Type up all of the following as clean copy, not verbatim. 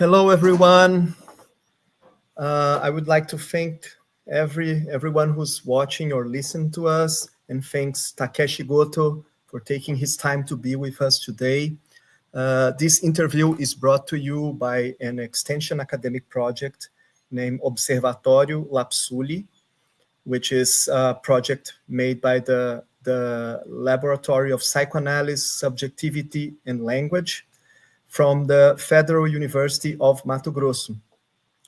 Hello, everyone. I would like to thank everyone who's watching or listening to us, and thanks Takeshi Goto for taking his time to be with us today. This interview is brought to you by an extension academic project named Observatório Lapsuli, which is a project made by the Laboratory of Psychoanalysis, Subjectivity, and Language from the Federal University of Mato Grosso.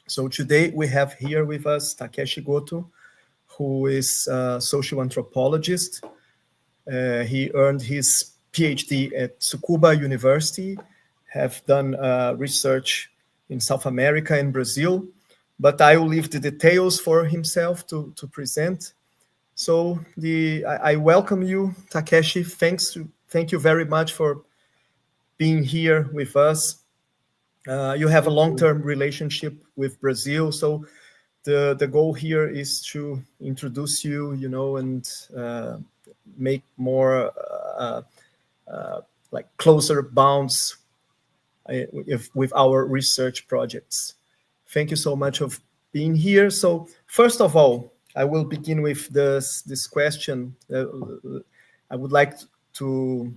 So today we have here with us Takeshi Goto, who is a social anthropologist. He earned his PhD at Tsukuba University, have done research in South America and Brazil, but I will leave the details for himself to present. So I welcome you, Takeshi. Thank you very much for being here with us. You have a long-term relationship with Brazil, so the goal here is to introduce you, and make more like closer bonds with our research projects. Thank you so much of being here. So first of all, I will begin with this question. I would like to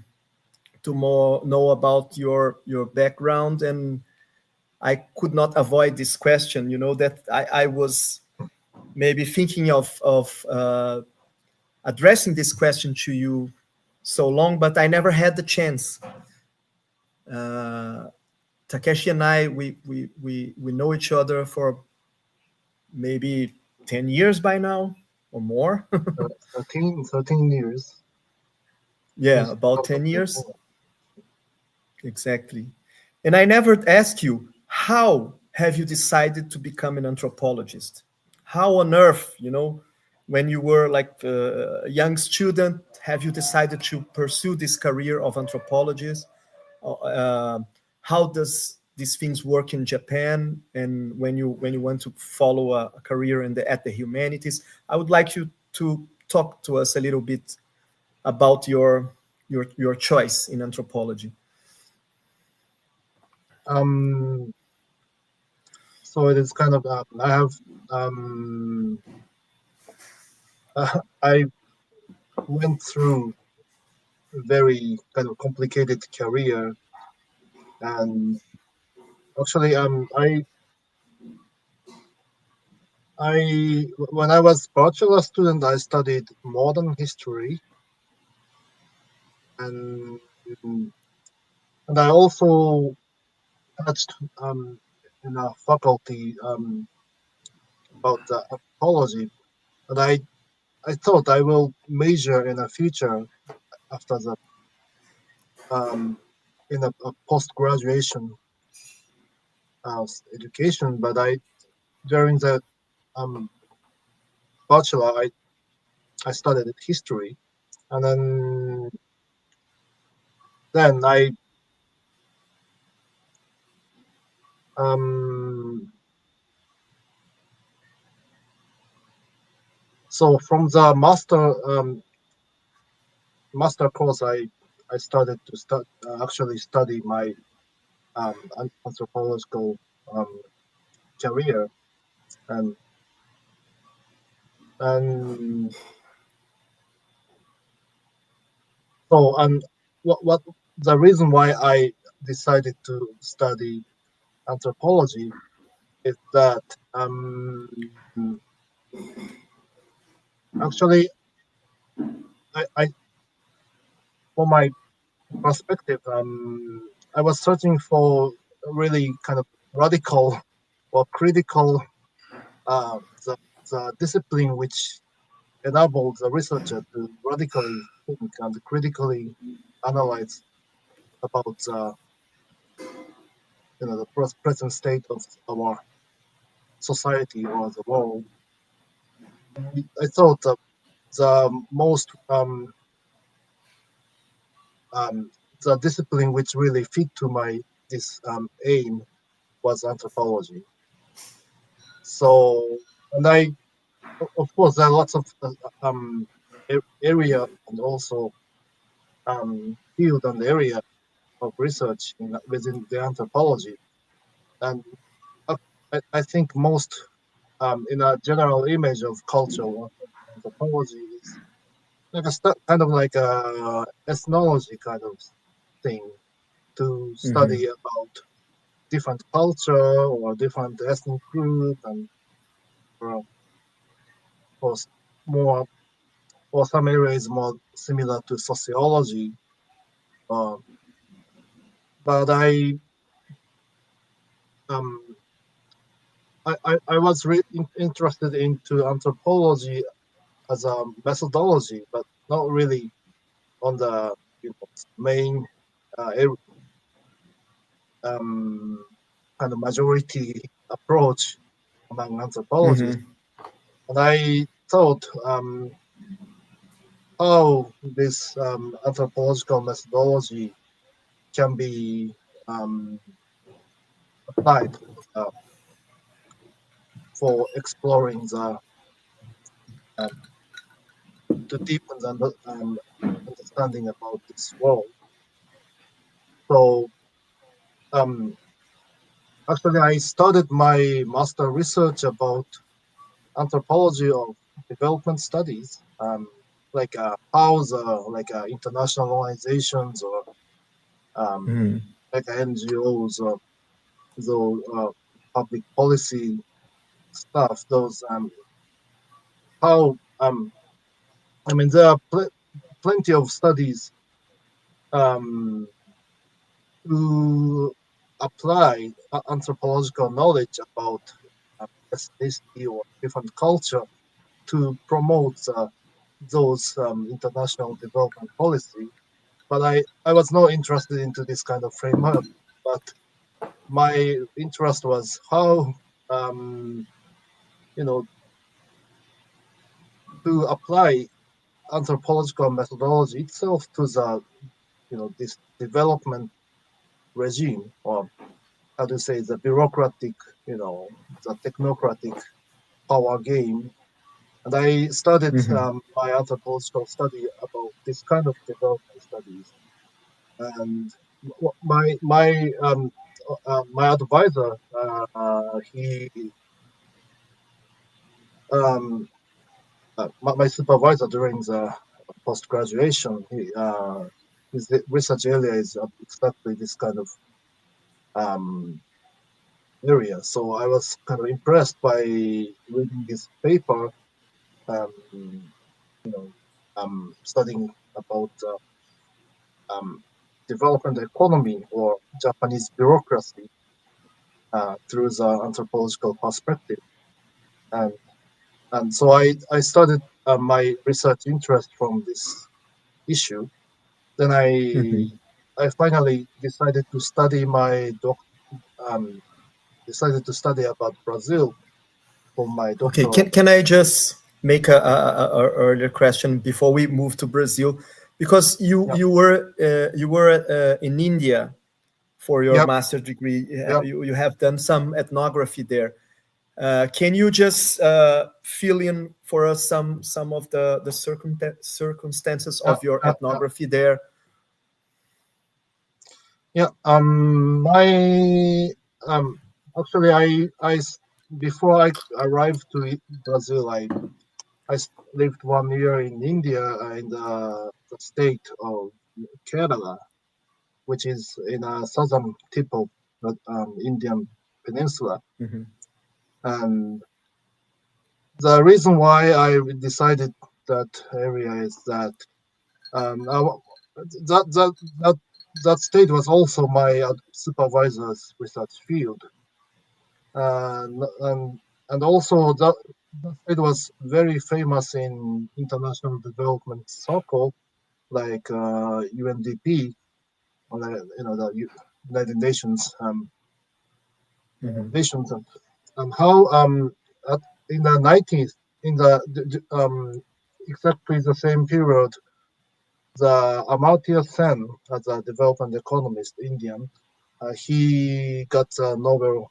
more know about your background, and I could not avoid this question. That I was maybe thinking of addressing this question to you so long, but I never had the chance. Takeshi and I, we know each other for maybe 10 years by now or more. 13 years. Yeah, about 10 years. Exactly. And I never asked you, how have you decided to become an anthropologist? How on earth, when you were like a young student, have you decided to pursue this career of anthropologist? How does these things work in Japan? And when you want to follow a career at the humanities, I would like you to talk to us a little bit about your choice in anthropology. So it is kind of I went through a very kind of complicated career, and actually I when I was bachelor student, I studied modern history, and I also touched in a faculty about anthropology, and I thought I will major in a future after the in a post graduation education, but during the bachelor I studied history, and then I so from the master course I started to actually study my anthropological career, and so what the reason why I decided to study anthropology is that actually I for my perspective, I was searching for a really kind of radical or critical the discipline which enabled the researcher to radically think and critically analyze about the present state of our society or the world. I thought that the most the discipline which really fit to my this aim was anthropology. So, and of course there are lots of area and also field and area of research within the anthropology, And I think most in a general image of culture or anthropology is like kind of like a ethnology kind of thing to study about different culture or different ethnic group, and uh, or more, or some areas more similar to sociology. Uh, but um, I was interested into anthropology as a methodology, but not really on the main uh, um, kind of majority approach among anthropologists. And I thought how this anthropological methodology can be applied uh, for exploring the um, to deepen the understanding about this world. So um, actually, I started my master research about anthropology of development studies, like how the international organizations or like NGOs or those public policy stuff. Those how I mean there are plenty of studies um, to apply anthropological knowledge about ethnicity or different culture to promote those international development policy. But I was not interested into this kind of framework. But my interest was how you know to apply anthropological methodology itself to the this development regime, or how to say the bureaucratic, the technocratic power game. And I started my anthropological study about this kind of development studies. And my advisor, he um, my supervisor during the post graduation, his research area is exactly this kind of um, area. So I was kind of impressed by reading his paper, um, studying about development economy or Japanese bureaucracy through the anthropological perspective. And so I started my research interest from this issue. Then I finally decided to study um, decided to study about Brazil for my Okay, doctoral. can I just make a earlier question before we move to Brazil? Because Yep, you were in India for your yep, master's degree. yep. You have done some ethnography there. Can you just fill in for us some of the circumstances Yeah, of your yeah, yeah. ethnography there? Yeah, my actually, before I arrived to Brazil, I lived 1 year in India in the state of Kerala, which is in a southern tip of the Indian peninsula. And the reason why I decided that area is that that that that that state was also my supervisor's research field, and also that state was very famous in international development circle like UNDP, or the United Nations nations, and how at, in the 90s, in exactly the same period, the Amartya Sen, as a development economist, Indian, he got a Nobel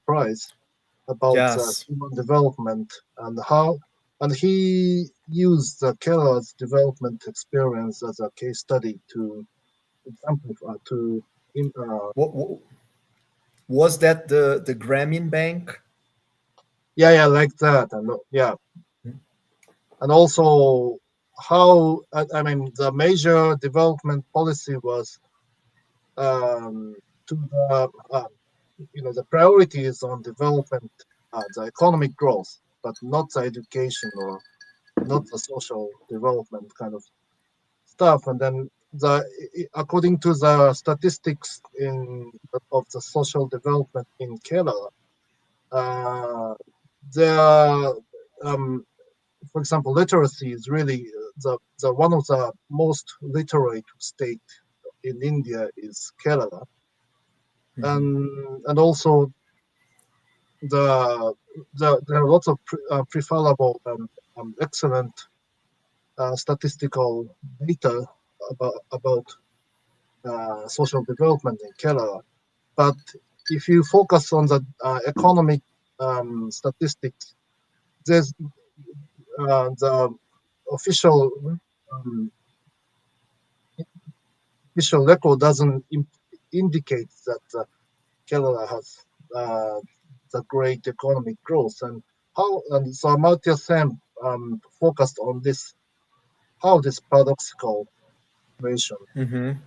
Prize about Yes. human development, and how, and he used Kerala's development experience as a case study to exemplify, to in, What Was that the Grameen Bank? Yeah, like that, and yeah, and also how I mean the major development policy was to the the priority is on development, the economic growth, but not the education or not the social development kind of stuff. And then according to the statistics of the social development in Kerala, there are, for example, literacy is really the one of the most literate state in India is Kerala, and also there are lots of preferable excellent statistical data about social development in Kerala. But if you focus on the economic statistics, there's the official um, official record doesn't indicate that Kerala has the great economic growth, and so Amartya Sen focused on this, how this paradoxical situation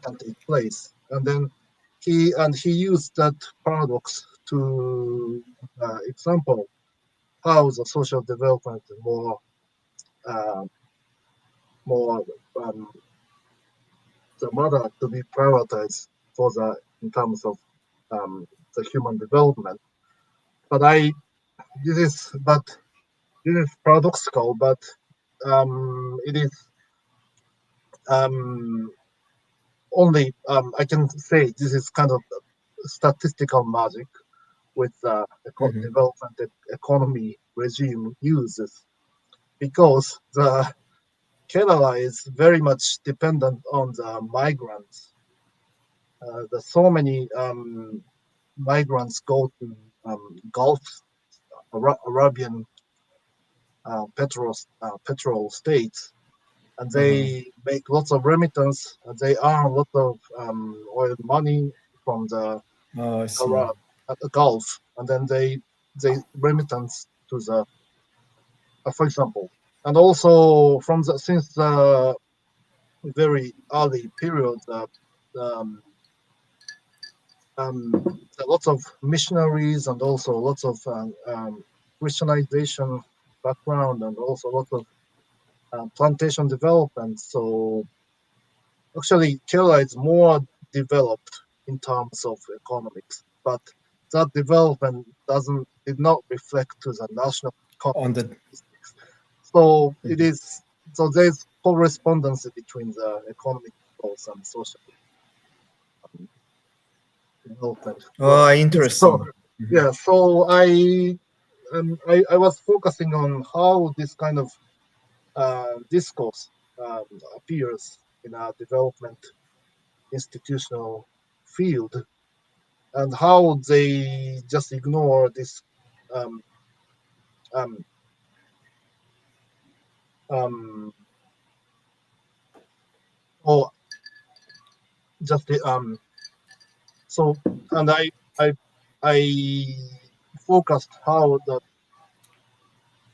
can take place, and then he used that paradox to example how the social development is uh, more the mother to be prioritized for the in terms of the human development. But but this is paradoxical, but it is um, only I can say this is kind of statistical magic with development economy regime uses, because the Kerala is very much dependent on the migrants. There's so many migrants go to Gulf Arabian petrol states, and they make lots of remittance, and they earn a lot of oil money from the Oh, I see. Arab at the Gulf, and then they remittance to the for example, and also from the since the very early period, um, lots of missionaries and also lots of Christianization background, and also lots of plantation development. So actually, Kerala is more developed in terms of economics, but that development did not reflect to the national On economy the statistics. So it is there's correspondence between the economic growth and social development growth. oh, So interesting. yeah, so I was focusing on how this kind of discourse appears in a development institutional field, and how they just ignore this um, um, or just so and I focused how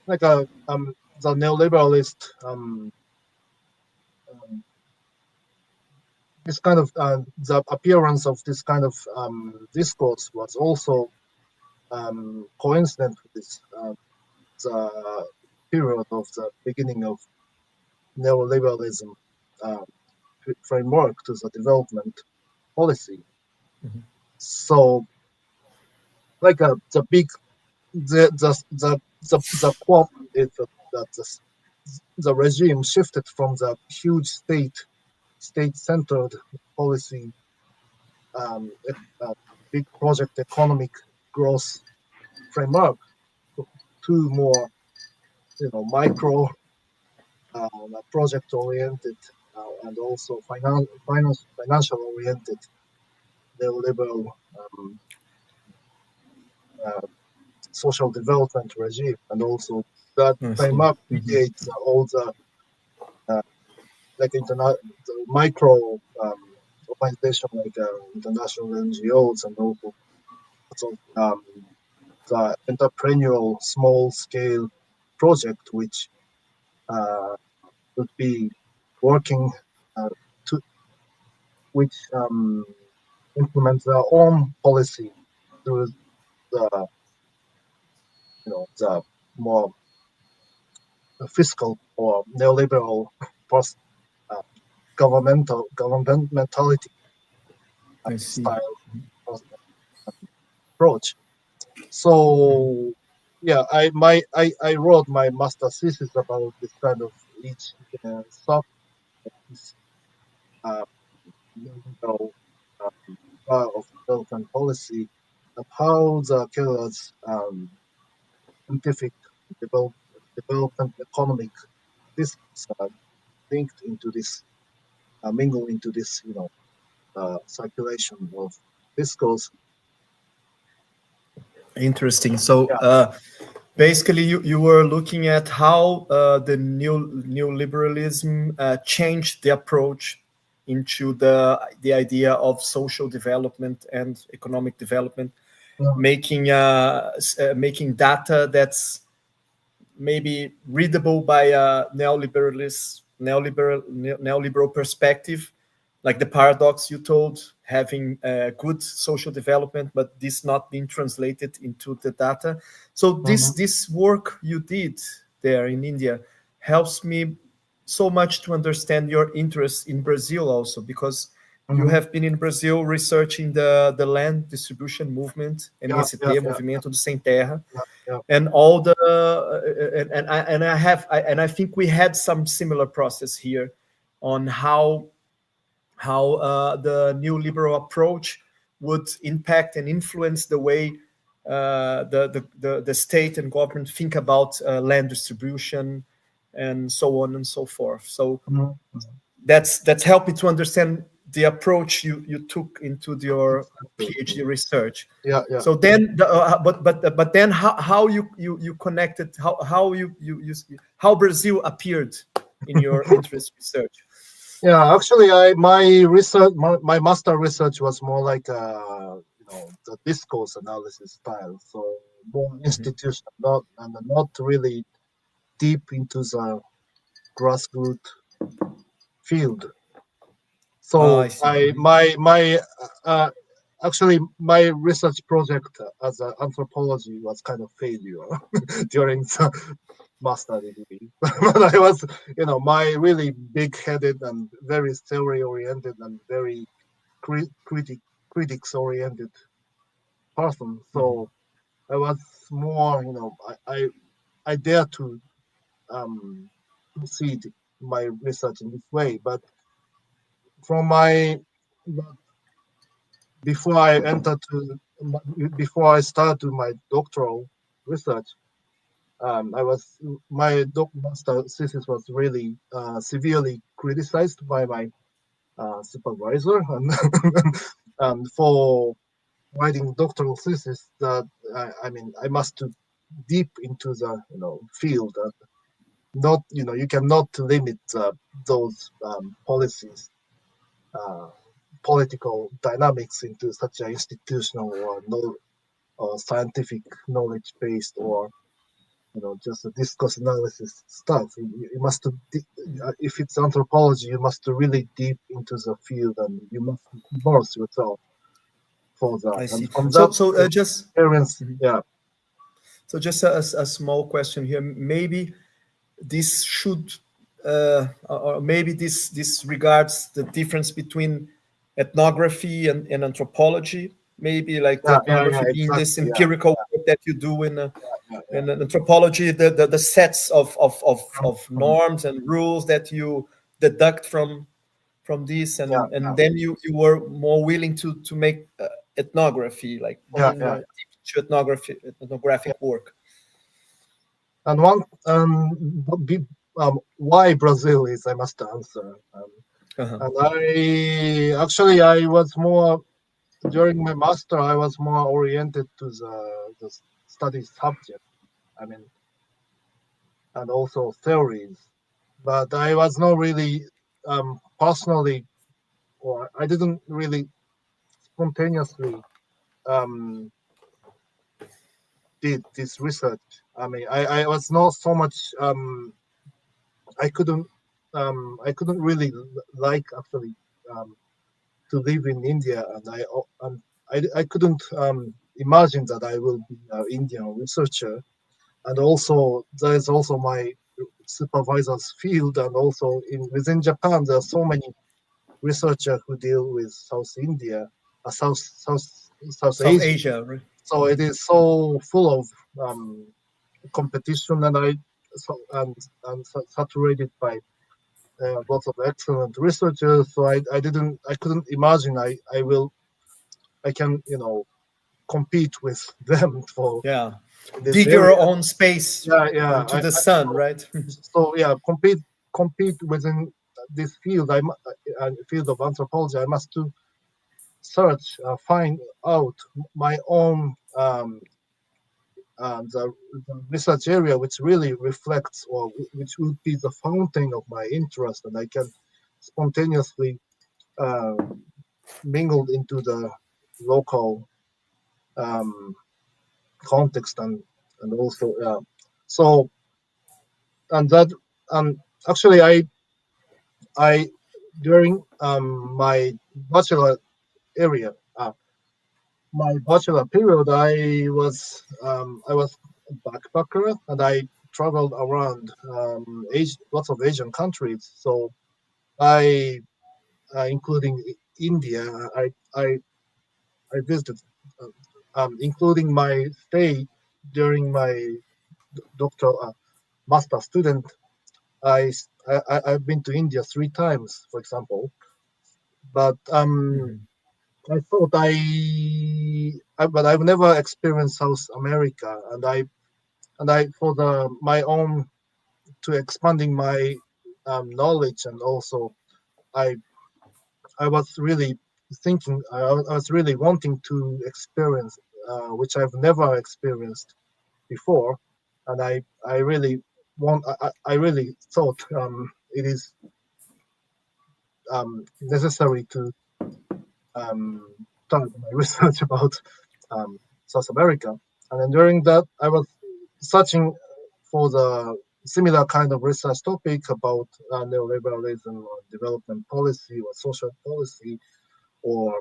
like the neoliberalist um, this kind of the appearance of this kind of discourse was also coincident with this the period of the beginning of neoliberalism uh, framework to the development policy. So like the big the quote is that the regime shifted from the huge state centered policy um, uh, big project economic growth framework to more micro project oriented and also financial oriented neoliberal uh, social development regime, and also that I see. framework mediates all the uh, like the micro organization like international NGOs, and also also the entrepreneurial small-scale project, which would be working to which implement their own policy through the the more fiscal or neoliberal uh, governmentality I see. style approach. So yeah, I wrote my master thesis about this kind of each sub this neoliberal style of development policy and how the Keller's scientific develop, development economic discourse linked into this mingle into this circulation of discourse. Interesting. So Yeah. basically, you were looking at how the neoliberalism changed the approach into the idea of social development and economic development, Yeah. making data that's maybe readable by a neoliberal perspective, like the paradox you told, having good social development, but this not being translated into the data. So this work you did there in India helps me so much to understand your interest in Brazil also, because you have been in Brazil researching the land distribution movement, MST, Movimento do Sem Terra, and all the and I think we had some similar process here on how the new liberal approach would impact and influence the way the state and government think about land distribution and so on and so forth. So that's helped me to understand the approach you took into your PhD research. Yeah. So then, but then how you connected how Brazil appeared in your interest research? Yeah, actually, my research, my master research was more like the discourse analysis style, so more institutional, not really deep into the grassroots field. So I see. actually my research project as an anthropology was kind of failure during the master degree. But I was, my really big-headed and very theory-oriented and very critics-oriented person. So I was more, I dare to proceed my research in this way. But from my but before I entered to before I started my doctoral research, I was my master thesis was really severely criticized by my supervisor, and and for writing doctoral thesis that I mean I must do deep into the field, and not you cannot limit those policies, political dynamics into such an institutional or no or scientific knowledge based or just a discourse analysis stuff. You must, if it's anthropology, you must really deep into the field and you must immerse yourself for that. I And see. from that So just experience, yeah, so just a small question here. Maybe this should, or maybe this regards the difference between ethnography and anthropology. Maybe like the ethnography being this exactly, empirical work that you do yeah, in anthropology, the sets of Mhm. norms and rules that you deduct from this, Yeah, and then you were more willing to make ethnography, like yeah, being yeah, deep to ethnographic yeah. work. And one, why Brazil is, I must answer. Uh-huh. And I was more during my master, I was more oriented to the study subject. I mean, and also theories, but I was not really personally, or I didn't really spontaneously um, did this research. I mean, I was not so much. I couldn't really like actually to live in India, and I couldn't imagine that I will be an Indian researcher. And also there is also my supervisor's field, and also within Japan there are so many researchers who deal with South India, South South Asia. Asia, right? So it is so full of competition, and and saturated by lots of excellent researchers. So I couldn't imagine I can compete with them for Yeah, this dig your area. own space Yeah. into the sun, right? So yeah, compete within this field. Field of anthropology. I must to search, find out my own the research area which really reflects, or which will be the fountain of my interest, and I can spontaneously uh, mingled into the local um, context, and also so and that actually I during my bachelor area my bachelor period I was a backpacker, and I traveled around lots of Asian countries. So I including India, I I visited, including my stay during my doctoral master student. I've been to India 3 times, for example. But Mhm. I thought but I've never experienced South America, and I for the my own to expanding my knowledge, and also I I was really I was really wanting to experience, which I've never experienced before, and I really I really thought it is necessary to um, start my research about um, South America. And then during that, I was searching for the similar kind of research topic about neoliberalism or development policy or social policy, or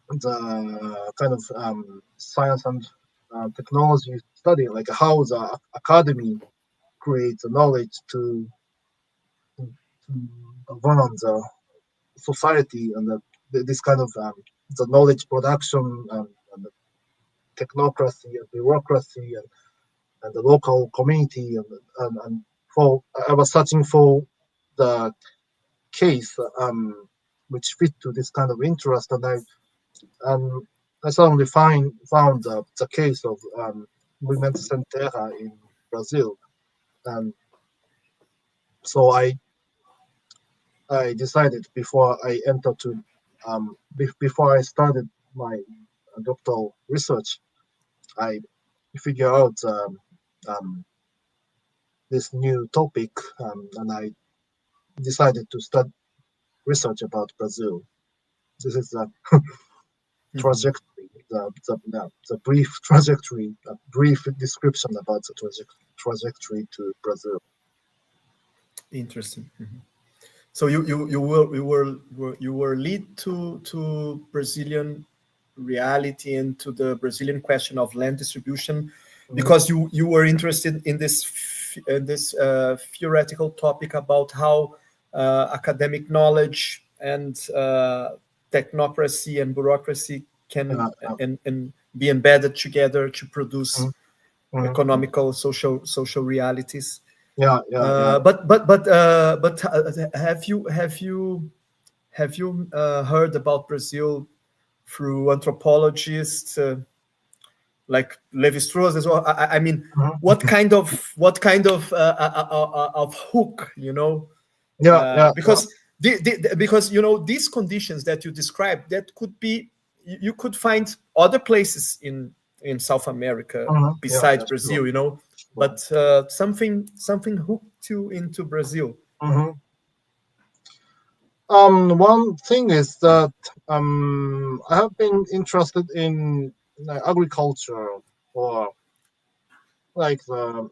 the kind of science and technology study, like how the academy creates knowledge to govern the society, and this kind of the knowledge production, and the technocracy and bureaucracy, and the local community, and for I was searching for the case which fit to this kind of interest, and I suddenly found the case of Movimento Sem Terra in Brazil, and so I decided before I entered to before I started my doctoral research, I figure out um, this new topic, and I decided to start research about Brazil. This is the Mhm. trajectory, the brief trajectory, a brief description about the trajectory to Brazil. Interesting. Mhm. So you were lead to Brazilian reality and to the Brazilian question of land distribution Mhm. because you were interested in this theoretical topic about how academic knowledge and technocracy and bureaucracy can Yeah, and be embedded together to produce mhm, mhm. economical social realities. Yeah. But have you heard about Brazil through anthropologists like Levi-Strauss as well? I mean, Mhm. what kind of hook, you know? Yeah. Because because you know these conditions that you described that could be you could find other places in South America besides Yeah, sure. Brazil, you know, Sure. but something hooked you into Brazil. Mhm. One thing is that I have been interested in agriculture or like the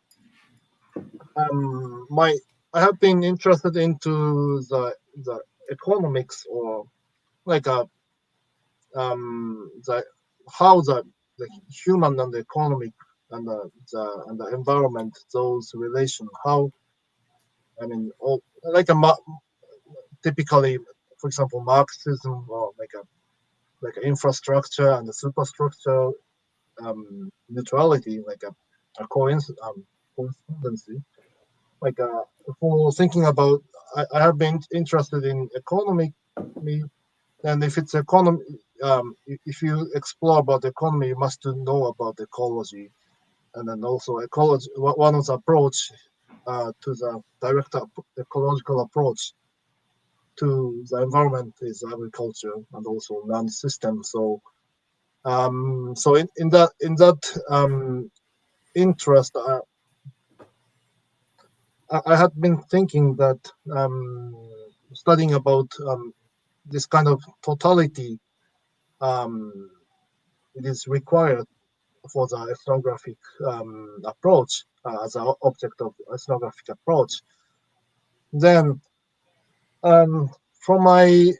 I have been interested into the economics, or like the how the human and the economic and the environment, those relation, how, I mean, all, like typically, for example, Marxism, or like a infrastructure and the superstructure, neutrality, like a coincidency. Like for thinking about, I have been interested in economy, and if it's economy, if you explore about the economy, you must know about ecology, and then also ecology. One of the approach to the direct ecological approach to the environment is agriculture and also land system. So so in that interest, I had been thinking that studying about this kind of totality, it is required for the ethnographic approach, as an object of ethnographic approach. Then, from my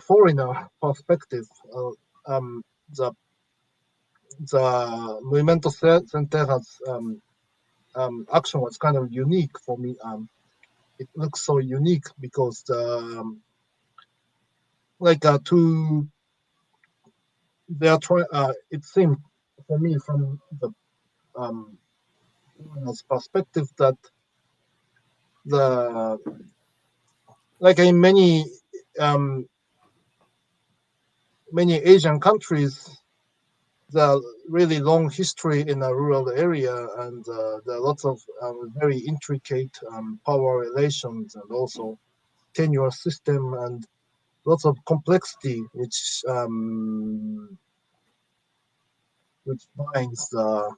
foreigner perspective, the Movimiento Centera's action was kind of unique for me. It looks so unique because like to they are trying. It seemed for me from the perspective that the like in many Asian countries, the really long history in a rural area, and there are lots of very intricate power relations, and also tenure system, and lots of complexity which binds the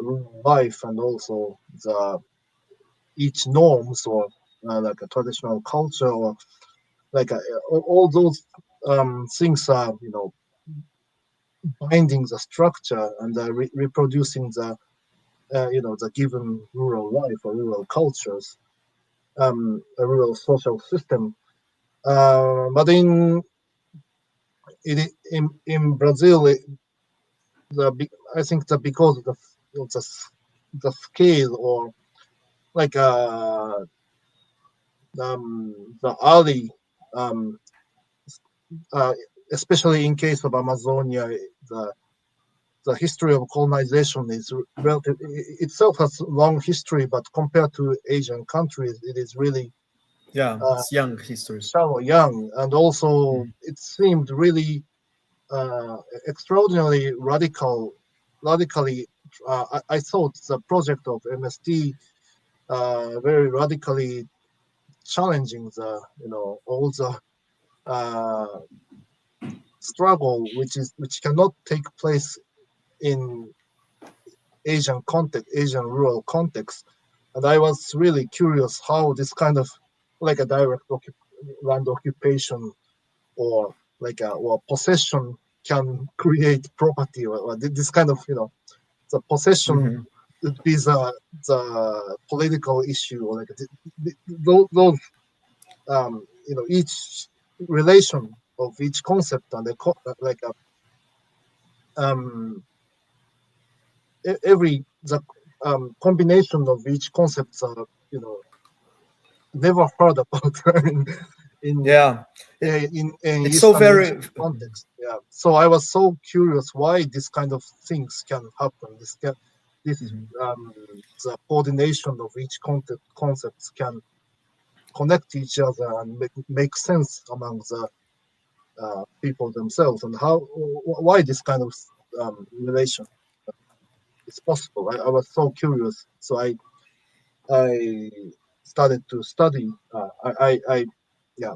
rural life, and also the each norms, or like a traditional culture, or like all those things are, binding the structure, and reproducing the given rural life or rural cultures, a rural social system. But in Brazil, I think that because of the scale, or like the early, um, uh, especially in case of Amazonia, the the history of colonization is relative itself has long history, but compared to Asian countries, it is really it's young history. shallow, young, and also it seemed really uh, extraordinarily radically. I thought the project of MST very radically challenging all the uh, struggle which cannot take place in Asian rural context. And I was really curious how this kind of like a direct land occupation, or like or possession can create property, or this kind of the possession would be the political issue, or like those each relation of each concept, and like um every the combination of each concept are never heard about in Yeah, in it's so Eastern very. Asian context. Yeah, so I was so curious why this kind of things can happen. This the coordination of each concepts can connect each other and make sense among the people themselves, and why this kind of relation is possible. I was so curious, so I started to study. Yeah,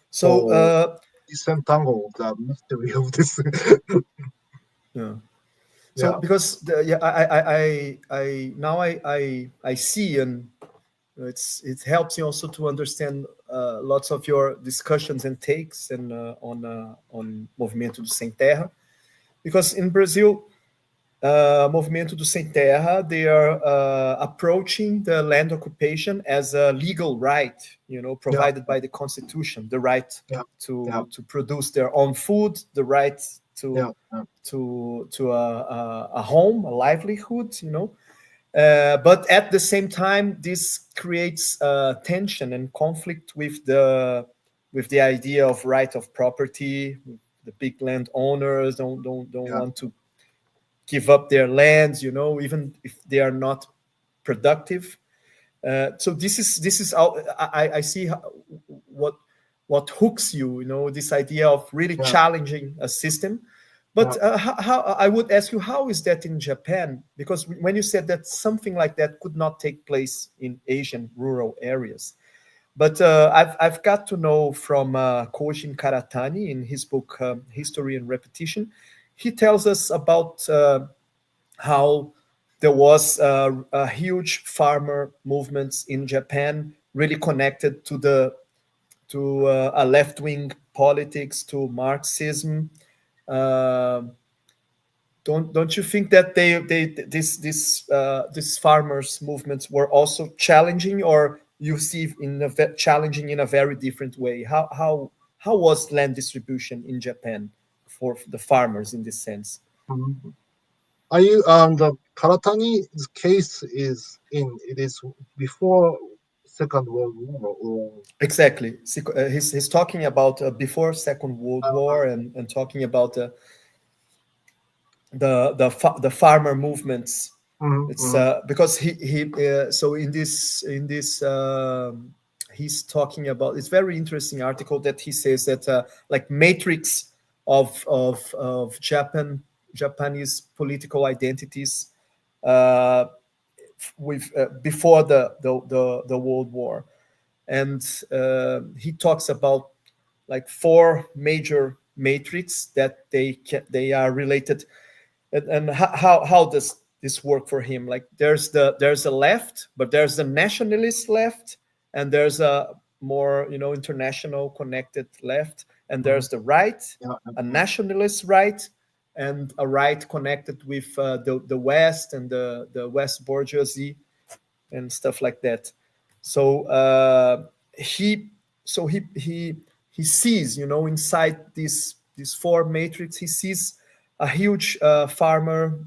So to disentangle the mystery of this. yeah. So Yeah, because yeah, I now I see, and it helps me also to understand lots of your discussions and takes, and on Movimento do Sem Terra. because in Brazil, Movimento do Sem Terra, they are approaching the land occupation as a legal right, provided by the Constitution, the right to produce their own food, the right to a home, a livelihood, but at the same time, this creates tension and conflict with the idea of right of property. The big landowners don't want to give up their lands, even if they are not productive. So this is I see what hooks you, this idea of really challenging a system. But how I would ask you, how is that in Japan? Because when you said that something like that could not take place in Asian rural areas, but I've got to know from Kojin Karatani in his book History and Repetition. He tells us about how there was a huge farmer movements in Japan, really connected to a left-wing politics, to Marxism. Don't you think that these farmers movements were also challenging, or you see challenging in a very different way? How was land distribution in Japan for the farmers in this sense? Mm-hmm. Are you the Karatani's case is before Second World War, or exactly? He's talking about before Second World War, and talking about the farmer movements. It's because he so in this he's talking about, it's very interesting article that he says that like matrix of Japanese political identities with before the World War, and he talks about like four major matrix that they are related. And how does this work for him? Like there's a left, but there's the nationalist left, and there's a more international connected left, and there's the right, a nationalist right, and a right connected with the West and the West bourgeoisie and stuff like that. So he sees, inside these four matrix, he sees a huge farmer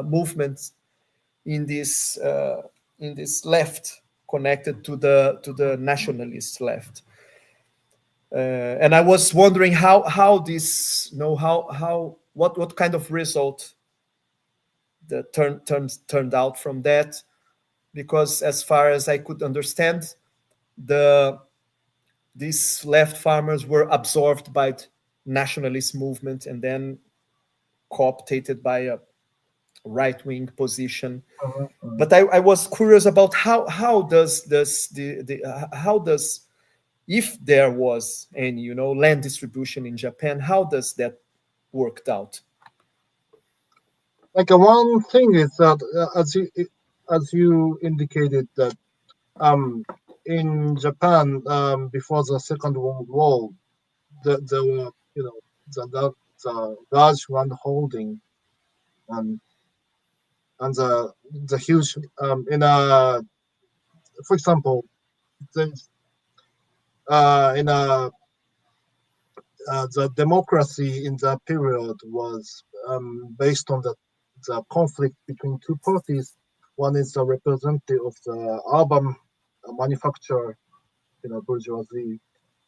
movement in this left, connected to the nationalist left. And I was wondering how this, how what kind of result that turned out from that, because as far as I could understand, these left farmers were absorbed by the nationalist movement and then co-opted by a right-wing position. But I was curious about how does if there was any land distribution in Japan, how does that worked out? Like one thing is that as you indicated that in Japan before the Second World War, there were the large land holding and the huge in a, for example, there's in a the democracy in that period was based on the conflict between two parties. One is the representative of the urban manufacturer, bourgeoisie,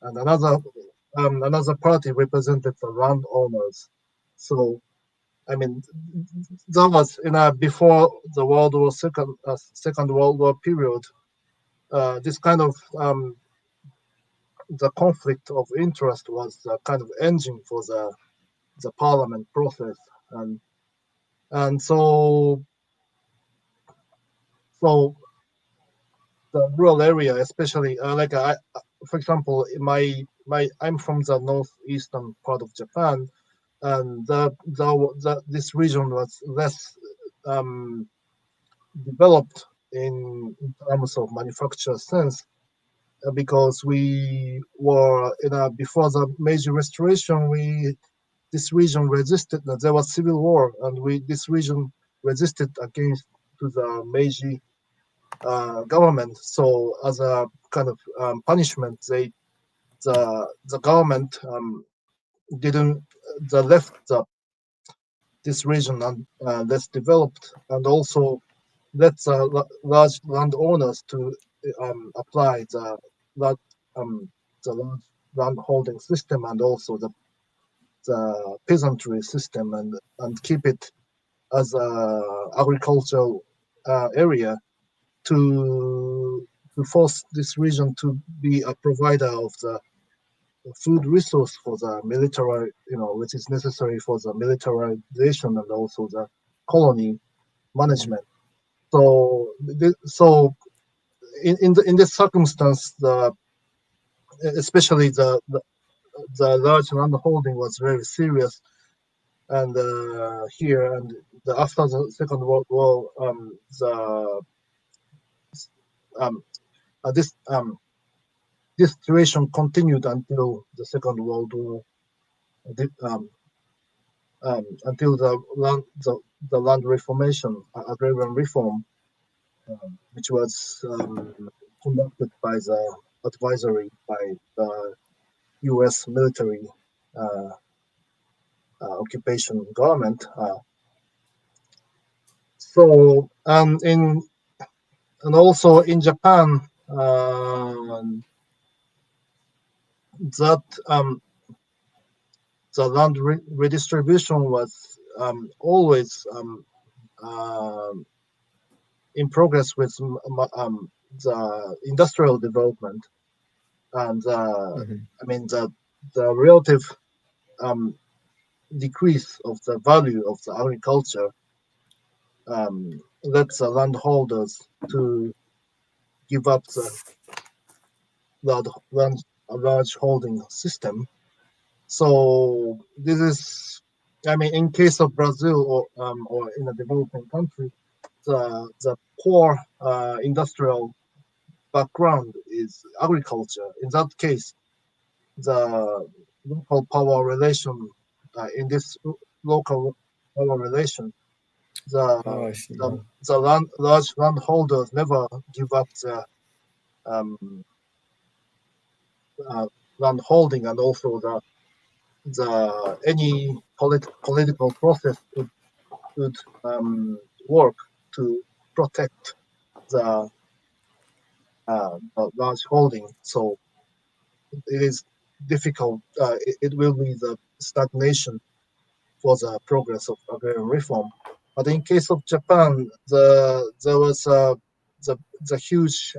and another party represented the landowners. So, I mean, that was before the Second World War period. This kind of the conflict of interest was the kind of engine for the parliament process, and so the rural area, especially for example, I'm from the northeastern part of Japan, and this region was less developed in terms of manufacture sense, because we were before the major restoration, we this region resisted. There was civil war, and this region resisted against to the Meiji government. So as a kind of punishment, the government didn't left this region less developed, and also let large landowners to apply large land holding system, and also the peasantry system, and keep it as a agricultural area to force this region to be a provider of the food resource for the military, which is necessary for the militarization and also the colony management. So in this circumstance, especially the large land holding was very serious, and here and after the Second World War, this situation continued until the Second World War, until the land reformation, agrarian reform, which was conducted by the advisory by the U.S. military occupation government. So and also in Japan, that the land redistribution was always in progress with the industrial development, and I mean the relative decrease of the value of the agriculture led the landholders to give up the large holding system. So this is, I mean, in case of Brazil or in a developing country, the core industrial background is agriculture. In that case, the local power relation, in this local power relation, the large landholders never give up the land holding, and also the any political process would work to protect the large holding. So it is difficult. It will be the stagnation for the progress of agrarian reform. But in case of Japan, there was the huge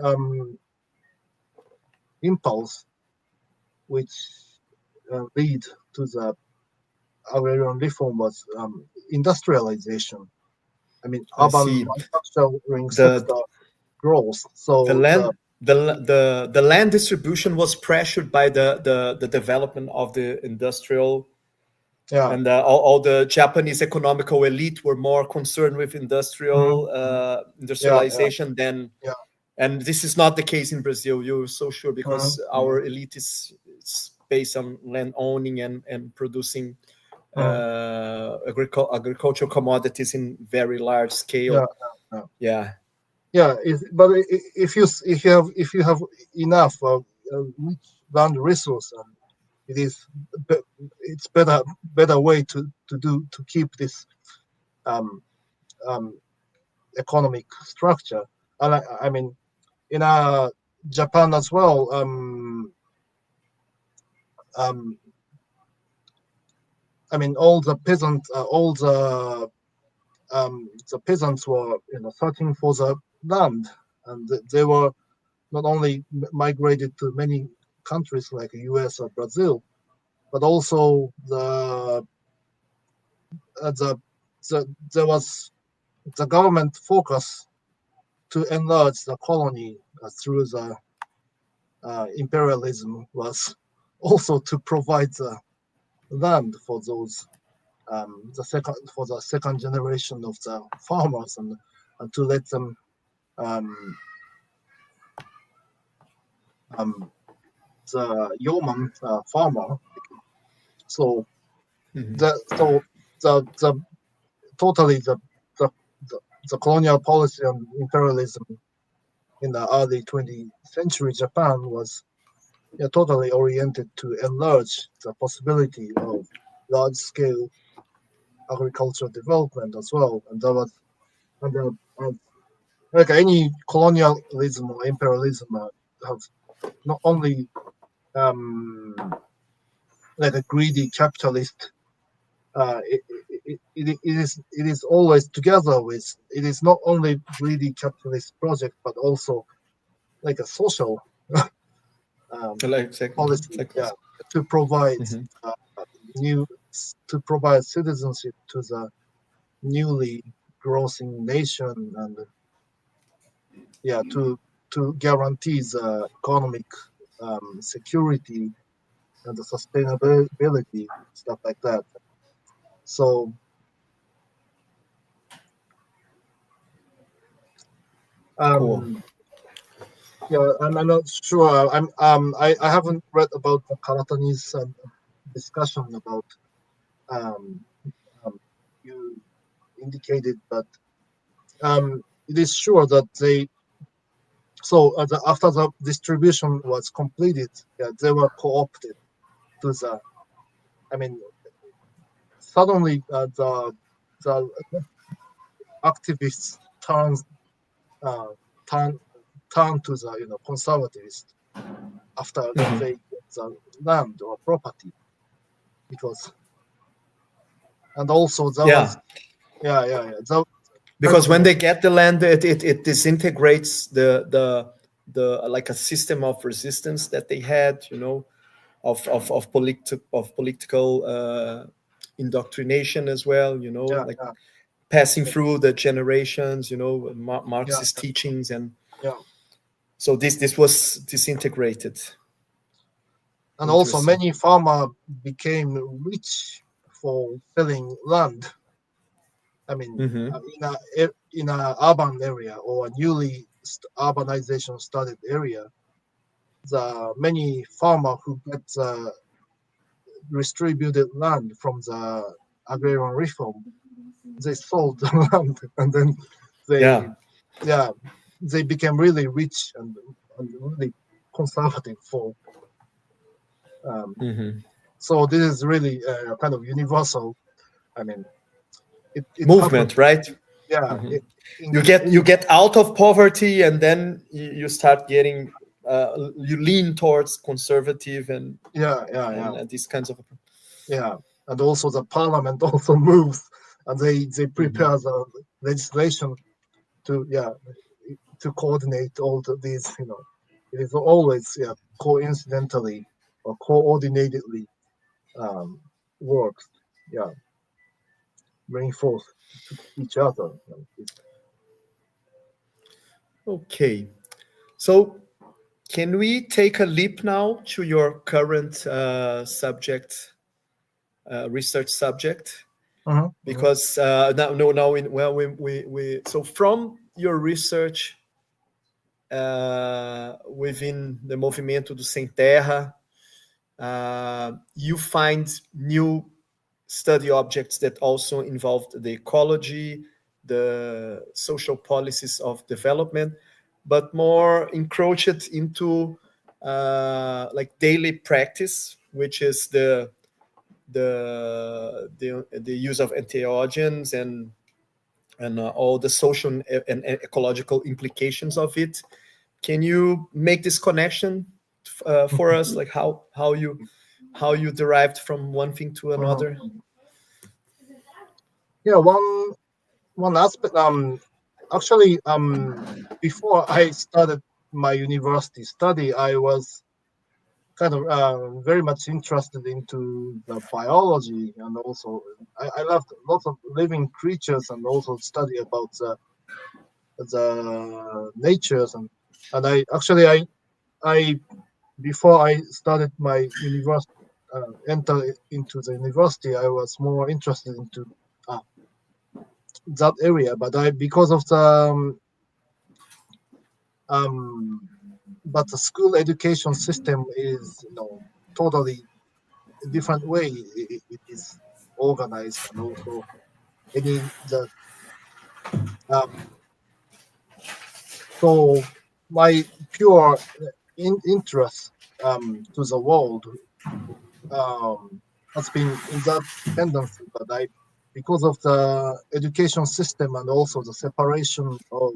impulse which lead to the agrarian reform was industrialization. I mean, urban manufacturing sector growth. So the land distribution was pressured by the development of the industrial. Yeah. And all the Japanese economical elite were more concerned with industrialization than. Yeah. And this is not the case in Brazil. You're so sure, because our elite is based on land owning and producing agricultural commodities in very large scale. Yeah. But if you have enough rich land resource, it's better way to keep this economic structure. And I mean, in Japan as well, I mean, all the peasants, the peasants were searching for the land, and they were not only migrated to many countries like the US or Brazil, but also there was the government focus to enlarge the colony through the imperialism was also to provide the land for those the second generation of the farmers, and to let them the yeoman farmer. So So the totally the, the colonial policy and imperialism in the early 20th century Japan was totally oriented to enlarge the possibility of large-scale agricultural development as well, and that was like any colonialism or imperialism have not only like a greedy capitalist. It is always together with it is not only greedy capitalist project but also like a social policy, to provide new to provide citizenship to the newly growing nation, and to guarantee the economic security and the sustainability, stuff like that. So Cool. I'm not sure. I haven't read about the Karatani's discussion about you indicated, but it is sure that they. So after the distribution was completed, they were co-opted to the. I mean, suddenly the activists uh, turn turn to the conservativists after they get the land or property, because and also that was that, Because when they get the land, it disintegrates the like a system of resistance that they had, of political indoctrination as well, like passing through the generations, Marxist teachings, and so this was disintegrated. And also many farmers became rich for selling land. I mean, in a urban area or a newly urbanization started area, the many farmers who get distributed land from the agrarian reform, they sold the land, and then they became really rich and really conservative for. So this is really kind of universal. I mean, it movement, happened. right? Yeah, you get out of poverty, and then you start getting you lean towards conservative and these kinds of and also the parliament also moves, and they prepare the legislation to coordinate all these. It is always coincidentally or coordinatedly works. Reinforce to each other. Okay, so can we take a leap now to your current subject, research subject? Because so from your research within the Movimento do Sem Terra, you find new study objects that also involved the ecology, the social policies of development, but more encroached into like daily practice, which is the use of entheogens and all the social and ecological implications of it. Can you make this connection for us, like how you derived from one thing to another? One aspect. Actually, before I started my university study, I was kind of very much interested into the biology, and also I loved lots of living creatures, and also study about the natures, and I before I started my university, enter into the university, I was more interested into that area, but because of the but the school education system is totally different way. It is organized, and also any the so my pure interest to the world has been in that tendency, but because of the education system and also the separation of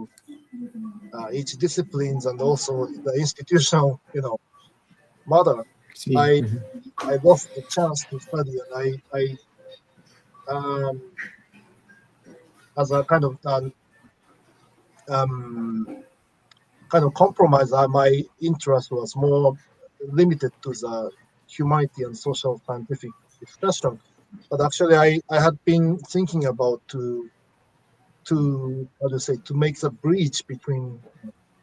each disciplines and also the institutional, model, See. I I lost the chance to study, and I um, as a um, kind of compromise, my interest was more limited to the humanity and social scientific discussion. But actually, I had been thinking about to how to say, to make the bridge between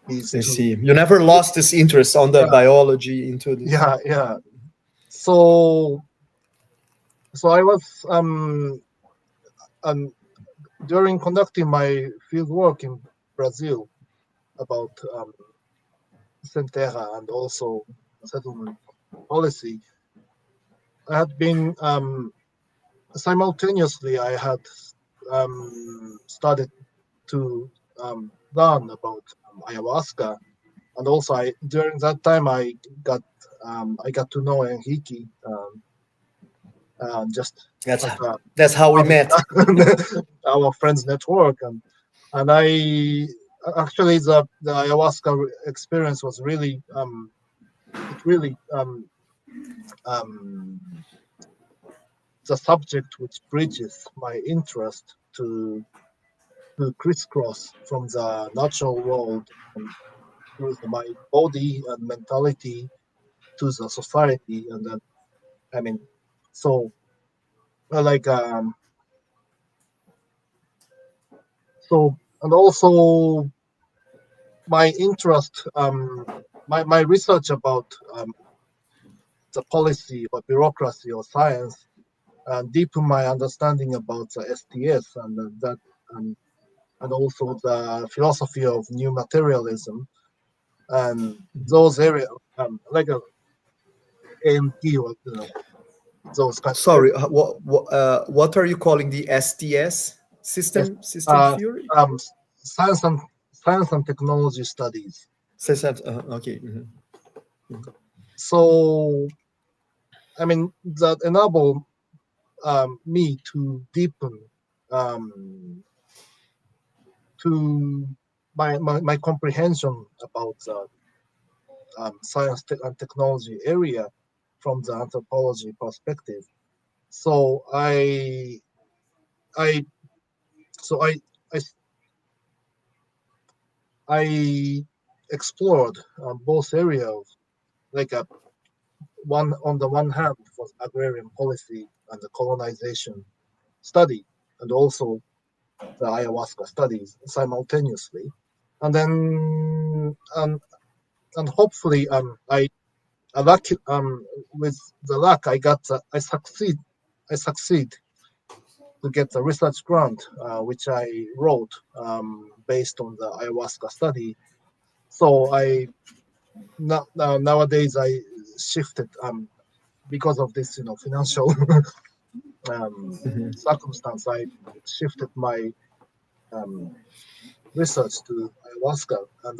these I two. see. You never lost this interest on the Yeah, biology into this. yeah. So I was um during conducting my field work in Brazil about sem terra and also settlement policy. I had been simultaneously I had started to learn about ayahuasca, and also during that time got I got to know Enrique, just That's like that's how we met. our friends network, and I actually the ayahuasca experience was really it really um, the subject which bridges my interest to crisscross from the natural world and through my body and mentality to the society, and then I mean, so like and also my interest, my research about the policy or bureaucracy or science and deepen my understanding about the STS and that and and also the philosophy of new materialism and those areas, like a AMT or those kind of Sorry, areas. what are you calling the STS Yes, system uh, theory? um, science and science and technology studies. Okay. So I mean that enable me to deepen um, to my comprehension about the science and technology area from the anthropology perspective. So I so I I explored both areas, like one on the one hand was agrarian policy and the colonization study, and also the ayahuasca studies simultaneously, and then and hopefully I lucky with the luck I succeed to get the research grant which I wrote based on the ayahuasca study. So nowadays I shifted because of this financial Mhm. circumstance. I shifted my um, research to ayahuasca, and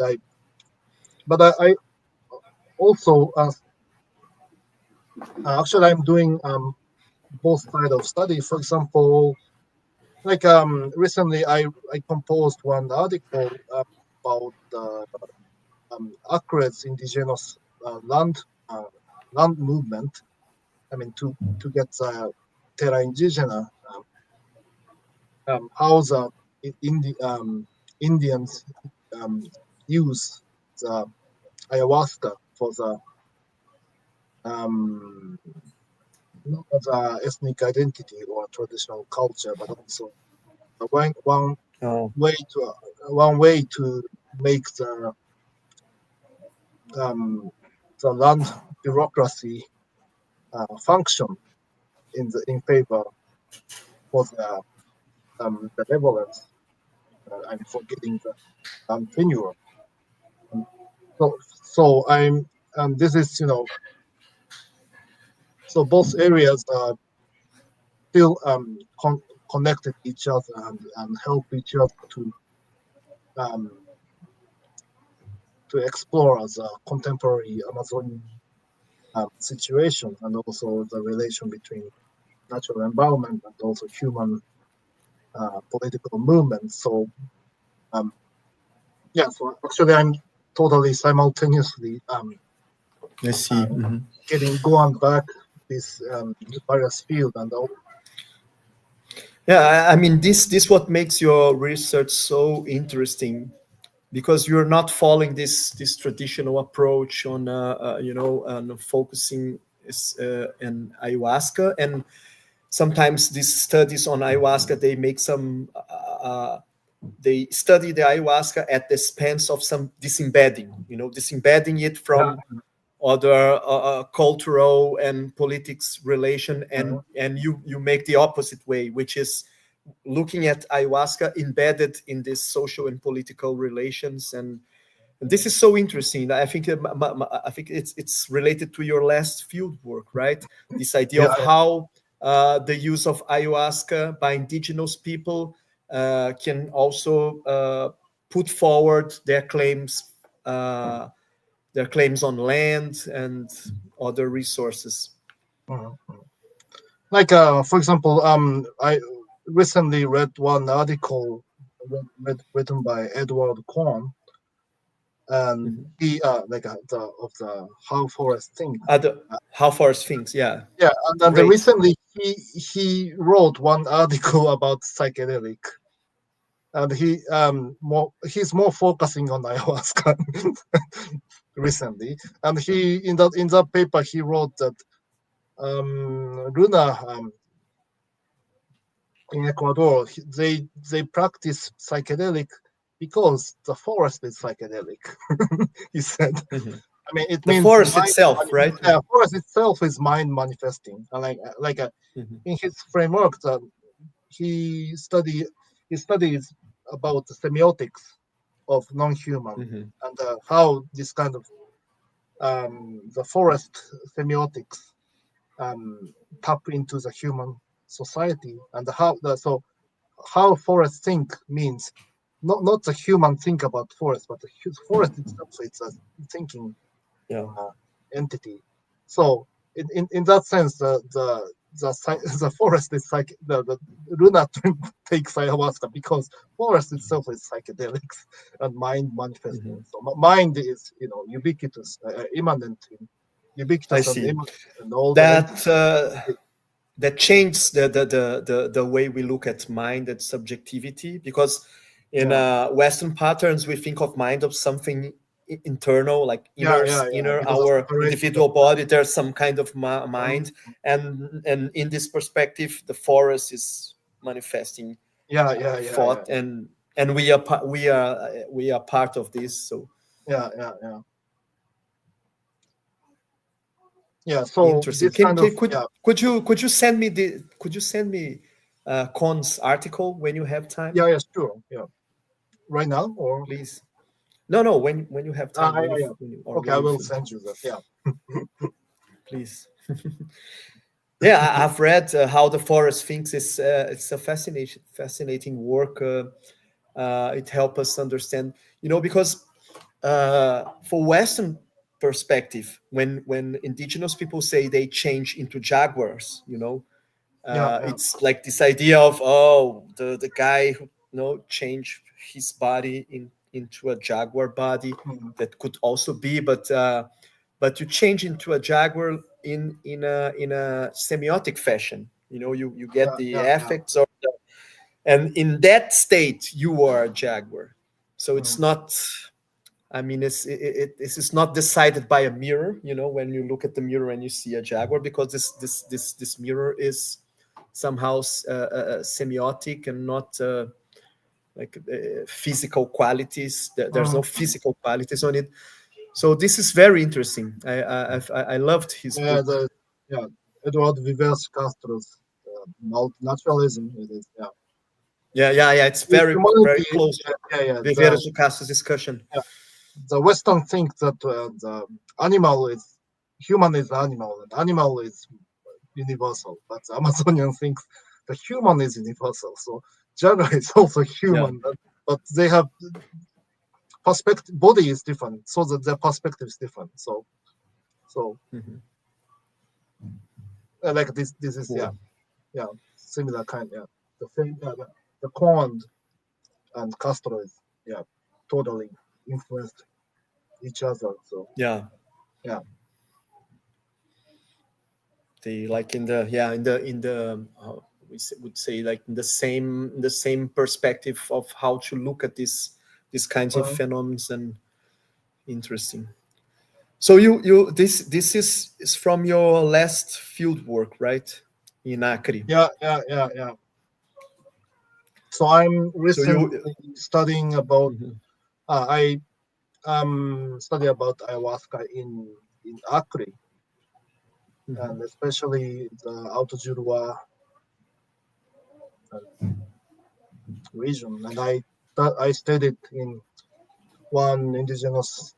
I also actually I'm doing both side of study. For example, like recently I composed one article about Acre's indigenous uh, land movement. I mean to get the terra indigena, how the Indians um, use the ayahuasca for the um, not as a ethnic identity or traditional culture, but also one Oh. one way to make the land bureaucracy function in favor for the benevolence and for getting the tenure. Um, so I'm this is so both areas still connected each other and help each other to explore the contemporary Amazonian situation, and also the relation between natural environment and also human political movements. So so actually I'm totally simultaneously I see. going back this various field and all. Yeah, I mean, this what makes your research so interesting, because you're not following this traditional approach on on focusing in ayahuasca. And sometimes these studies on ayahuasca, they make some they study the ayahuasca at the expense of some disembedding it from other cultural and politics relation, and you make the opposite way, which is looking at ayahuasca embedded in this social and political relations. And this is so interesting. I think it's related to your last field work, right? This idea of how the use of ayahuasca by indigenous people can also put forward their claims on land and other resources. Like for example, I recently read one article written by Edward Korn, and he of the How Forest Thinks. How Forest Thinks, and then recently he wrote one article about psychedelic, and he's more focusing on ayahuasca recently. And he in that paper he wrote that Luna in Ecuador, they practice psychedelic because the forest is psychedelic. He said. I mean, it means the forest itself, right? Yeah, forest itself is mind manifesting. In his framework, he studies about the semiotics of non-human and how this kind of the forest semiotics tap into the human society, and how forests think means not the human think about forest, but the forest itself. It's a thinking entity. So in that sense, the forest is like the Luna takes ayahuasca because forest itself is psychedelics and mind manifesting. So mind is ubiquitous, immanent, ubiquitous. I see. and all that changes the way we look at mind and subjectivity, because in Western patterns we think of mind of something internal, like inner our individual body. There's some kind of mind, and in this perspective the forest is manifesting thought, and we are part of this. So so interesting. Could you send me Con's article when you have time? Sure. Right now, or please? No, when you have time. Okay, I will send you that. Please. I've read How the Forest Thinks. It's a fascinating work. It helps us understand, because for Western perspective, when indigenous people say they change into jaguars, it's like this idea of the guy who changed his body into a jaguar body. That could also be, but you change into a jaguar in a semiotic fashion. You get the effects of and in that state you are a jaguar. So it's not. I mean, this is not decided by a mirror. When you look at the mirror and you see a jaguar, because this mirror is somehow semiotic and not physical qualities. There's no physical qualities on it. So this is very interesting. I loved his book. Eduardo Vives Castro's naturalism. It is. It's very close. Viveros do Castro's discussion. The Western think that the human is animal, and animal is universal, but the Amazonian thinks the human is universal. So jaguar is also human, but they have perspective. Body is different, so that their perspective is different. So like this is similar kind. The same. The corn and Castro is totally influenced each other. So they like in the would say like in the same perspective of how to look at these kinds of phenomena. And interesting. So this is from your last field work, right, in Acre? Yeah. So I'm recently studying about. I study about ayahuasca in Acre, and especially the Alto Juruá region. And I studied in one indigenous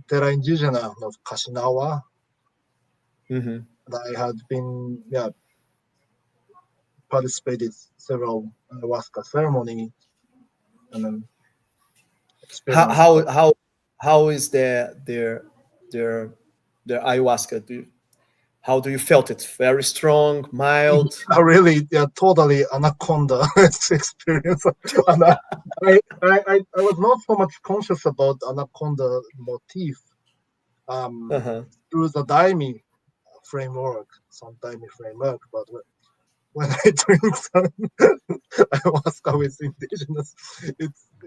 terra indígena of Kashinawa. And I had been participated several ayahuasca ceremony, and then how is their ayahuasca? How do you felt it? Very strong, mild? Really, totally anaconda experience. And I was not so much conscious about anaconda motif through the daimi framework, but when I drink some ayahuasca with indigenous,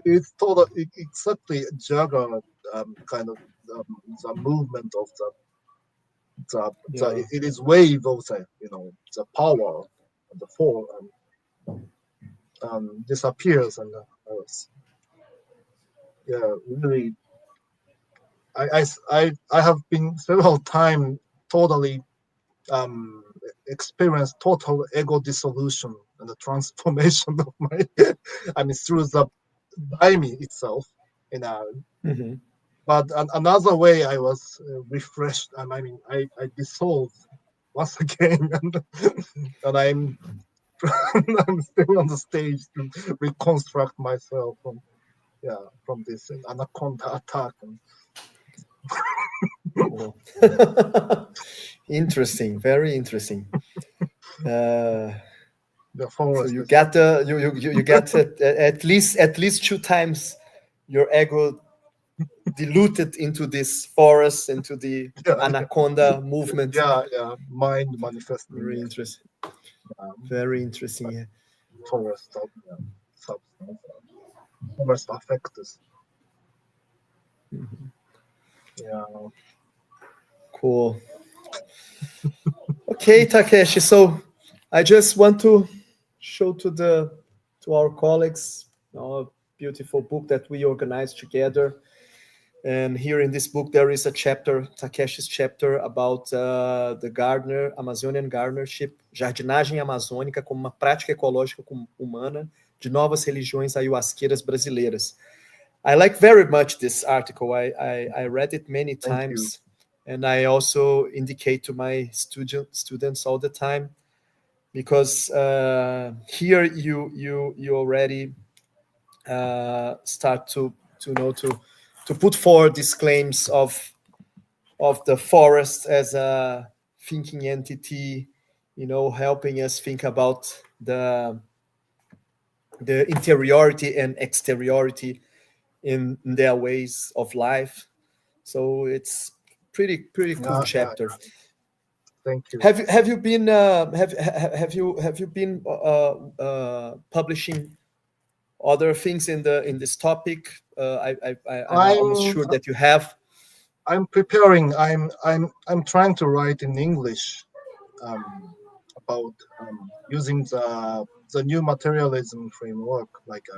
it's totally exactly jaguar kind of the movement of it is wave of the power and the form and disappears and really I have been several times totally experienced total ego dissolution and the transformation of my through the daimi itself but another way I was refreshed. I dissolved once again, and I'm I'm still on the stage to reconstruct myself from this anaconda attack. Cool. Interesting, very interesting. The forest. So you got you got at least 2 times your ego diluted into this forest, into the anaconda movement. Mind manifesting. Very interesting. Very interesting. Forest substance. Forest affects. Cool. Okay, Takeshi. So I just want to show to our colleagues our beautiful book that we organized together. And here in this book, there is a chapter, Takeshi's chapter, about the gardener, Amazonian gardenership, jardinagem amazônica como uma prática ecológica humana de novas religiões ayahuasqueiras brasileiras. I like very much this article. I read it many times, and I also indicate to my students all the time, because here you already start to put forward these claims of the forest as a thinking entity, helping us think about the interiority and exteriority in their ways of life. So it's pretty cool chapter. Thank you. Have you been have you been publishing other things in this topic? I'm almost sure that you have. I'm preparing. I'm trying to write in English about using the new materialism framework, like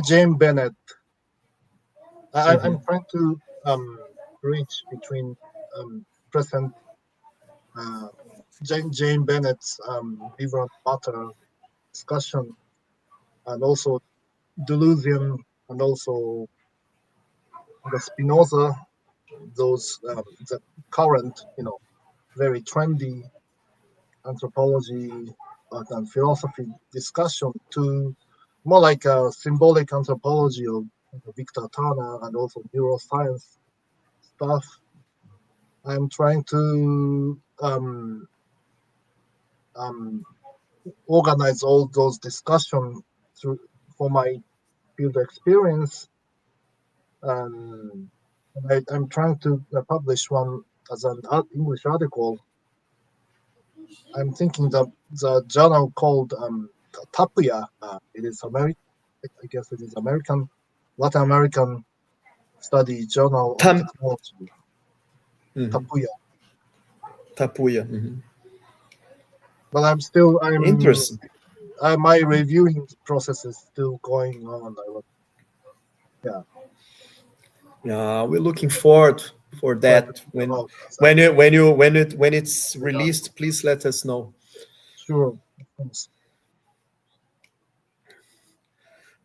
James Bennett. I'm trying to bridge between present James Bennett's different matter discussion, and also delusion, and also the Spinoza, those the current very trendy anthropology and philosophy discussion to more like a symbolic anthropology of Victor Turner and also neuroscience stuff. I'm trying to organize all those discussions for my field experience. And I'm trying to publish one as an English article. I'm thinking the journal called Tapuya. It is American. I guess it is American, Latin American study journal of technology. Tapuya. Tapuya. Mm-hmm. But I'm Interesting. My reviewing process is still going on. We're looking forward for that. When it's released, please let us know. Sure, of course.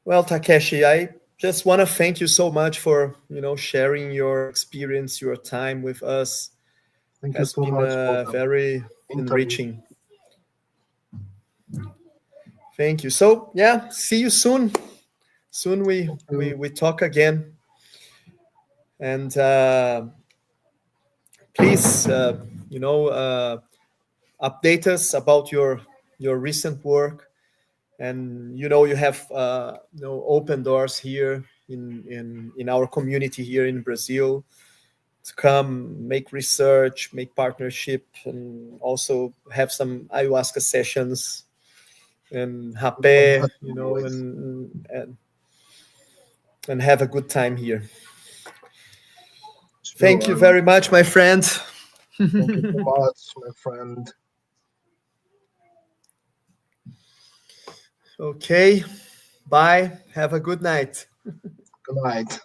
Well, Takeshi, I just want to thank you so much for sharing your experience, your time with us. Thank you so much for very enriching. Thank you. So yeah, see you soon. Soon we talk again. And please, update us about your recent work. And you have open doors here in our community here in Brazil to come make research, make partnership, and also have some ayahuasca sessions and rapé, and have a good time here. Sure, thank you very much, my friend. Thank you so much, my friend. Okay, bye. Have a good night. Good night.